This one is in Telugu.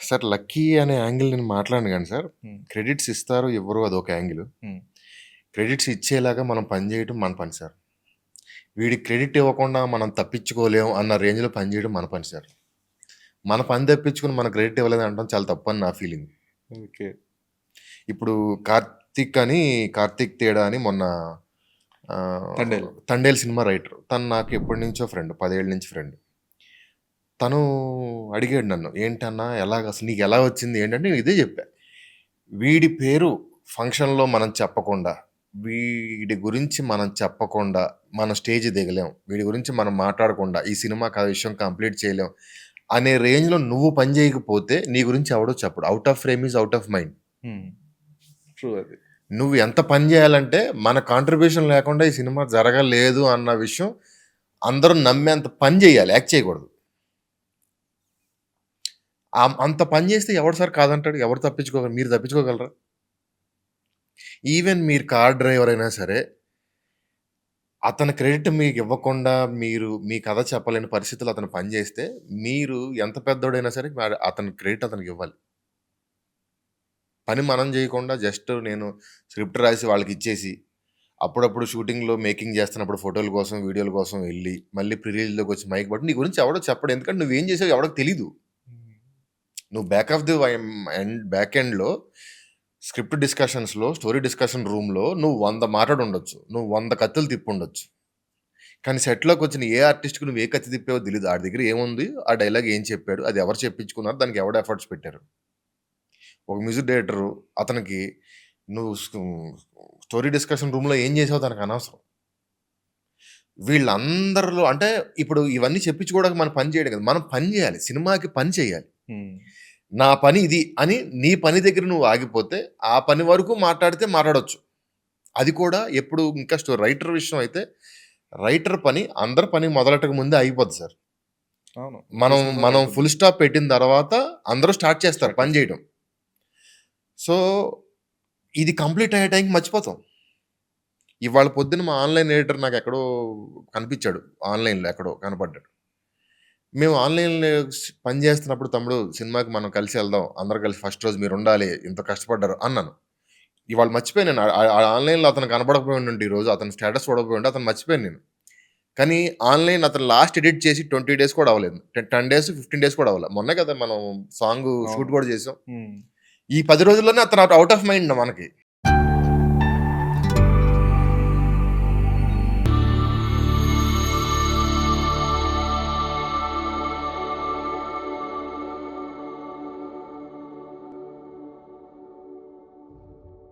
సార్ 'లక్కీ' అనే యాంగిల్ నేను మాట్లాడను గానీ సార్, హ్మ్. క్రెడిట్స్ ఇస్తారు, ఇవ్వరు అదొక యాంగిలు. హ్మ్. క్రెడిట్స్ ఇచ్చేలాగా మనం పని చేయటం మన పని సార్. వీడికి క్రెడిట్ ఇవ్వకుండా మనం తప్పించుకోలేం అన్న రేంజ్‌లో పని చేయడం మన పని సార్. మన పని తప్పించుకొని మన క్రెడిట్ ఇవ్వలేదనడం చాలా తప్పని నా ఫీలింగ్. ఓకే. ఇప్పుడు 'కార్తీక్ తేడా' అని మొన్న 'తండేల్.' 'Thandel' cinema writer. తను నాకు ఎప్పటినుంచో ఫ్రెండ్. 10 ఏళ్ల నుంచి ఫ్రెండ్. తను అడిగాడు నన్ను, "ఏంటన్నా అసలు నీకెలా వచ్చింది?" ఏంటంటే నేను ఇదే చెప్పా. వీడి పేరు ఫంక్షన్‌లో మనం చెప్పకుండా, వీడి గురించి మనం చెప్పకుండా, మనం స్టేజ్ దిగలేం. వీడి గురించి మనం మాట్లాడకుండా, ఈ సినిమా విషయం కంప్లీట్ చేయలేం అనే రేంజ్‌లో నువ్వు పని చేయకపోతే, నీ గురించి ఎవడు చెప్పడు. Out of frame is out of mind. హ్మ్. ట్రూ అది. నువ్వు ఎంత పని చేయాలంటే, మన కాంట్రిబ్యూషన్ లేకుండా ఈ సినిమా జరగలేదు అన్న విషయం అందరూ నమ్మేంత పని చేయాలి. యాక్ట్ చేయకూడదు. అంత పని చేస్తే ఎవడు సార్ కాదంటాడు? ఎవరు తప్పించుకోగలరు? మీరు తప్పించుకోగలరా? ఈవెన్ మీరు కార్ డ్రైవర్ అయినా సరే, అతని క్రెడిట్ మీకివ్వకుండా మీ కథ చెప్పలేని పరిస్థితిలో అతను పని చేస్తే, మీరు ఎంత పెద్దోడైనా సరే అతని క్రెడిట్ అతనికివ్వాలి. పని మనం చేయకుండా జస్ట్ నేను స్క్రిప్ట్ రాసి వాళ్ళకిచ్చేసి, అప్పుడప్పుడు షూటింగ్‌లో మేకింగ్ చేస్తున్నప్పుడు ఫోటోల కోసం, వీడియోల కోసం ఎళ్లి, మళ్ళీ ప్రీ రిలీజ్‌లోకొచ్చి మైక్ పట్టి నీ గురించి ఎవడు చెప్పడు. ఎందుకంటే నువ్వేం చేసావో ఎవడికి తెలీదు. హ్మ్. నువ్వు బ్యాక్ ఆఫ్ ది బ్యాక్ ఎండ్‌లో స్క్రిప్ట్ డిస్కషన్స్‌లో, స్టోరీ డిస్కషన్ రూమ్‌లో నువ్వు 100 మాట్లాడుండొచ్చు. నువ్వు 100 కత్తులు తిప్పుండొచ్చు. కానీ సెట్‌లోకొచ్చిన ఏ ఆర్టిస్ట్‌కి నువ్వు ఏ కత్తి తిప్పావో తెలీదు. ఆడి దగ్గర ఏముంది? ఆ డైలాగ్ ఏం చెప్పాడు? అది ఎవరు చెప్పించుకున్నారు? దానికి ఎవడు ఎఫర్ట్స్ పెట్టారు? ఒక మ్యూజిక్ డైరెక్టరు అతనికి నువ్వు స్టోరీ డిస్కషన్ రూమ్‌లో ఏం చేసావో తనకు అనవసరం. వీళ్ళందరిలో అంటే ఇప్పుడు ఇవన్నీ చెప్పించుకోవడానికి మనం పని చేయడం కాదు. మనం పని చేయాలి. సినిమాకి పని చేయాలి. హ్మ్. నా పని ఇది అని నీ పని దగ్గర నువ్వు ఆగిపోతే, ఆ పని వరకు మాట్లాడితే మాట్లాడొచ్చు. అది కూడా ఎప్పుడు ఇంకా రైటర్ విషయం అయితే, రైటర్ పని అందరి పని మొదలెట్టక ముందే ఆగిపోద్ది సార్. అవును. మనం ప్రొఫెషన్ కూడా మనం అయిపోద్ది. ఫుల్ స్టాప్ పెట్టిన తర్వాత అందరూ స్టార్ట్ చేస్తారు స్టార్ట్ పని చేస్తారు. చేయడం. సో, ఇది కంప్లీట్ అయ్యే టైంకి మర్చిపోతాం. ఇవాళ పొద్దున మా ఆన్‌లైన్ ఎడిటర్ నాకెక్కడో కనిపిచ్చాడు. ఆన్‌లైన్‌లో ఎక్కడో కనపడ్డాడు. మేము ఆన్‌లైన్‌లో పని చేస్తున్నప్పుడు తమ్ముడు సినిమాకి మనం కలిసి ఎళ్దాం. అందరూ కలిసి ఫస్ట్ రోజు మీరుండాలి. ఇంత కష్టపడ్డారు అన్నాను. ఇవాళ మర్చిపోయాను నేను. ఆన్‌లైన్‌లో అతను కనపడకపోయి ఉండుంటే ఈరోజు అతని స్టేటస్ చూడకపోయి ఉంటే అతన్ని మర్చిపోయాను నేను. కానీ ఆన్‌లైన్ అతను లాస్ట్ ఎడిట్ చేసి 20 డేస్ కూడా అవ్వలేదు. 10 డేస్, 15 డేస్ కూడా అవ్వలే. మొన్నే కదా మనం సాంగు అవును. షూట్ కూడా చేసాం. హ్మ్. ఈ 10 రోజుల్లోనే అతను ఔట్ ఆఫ్ మైండ్ మనకి.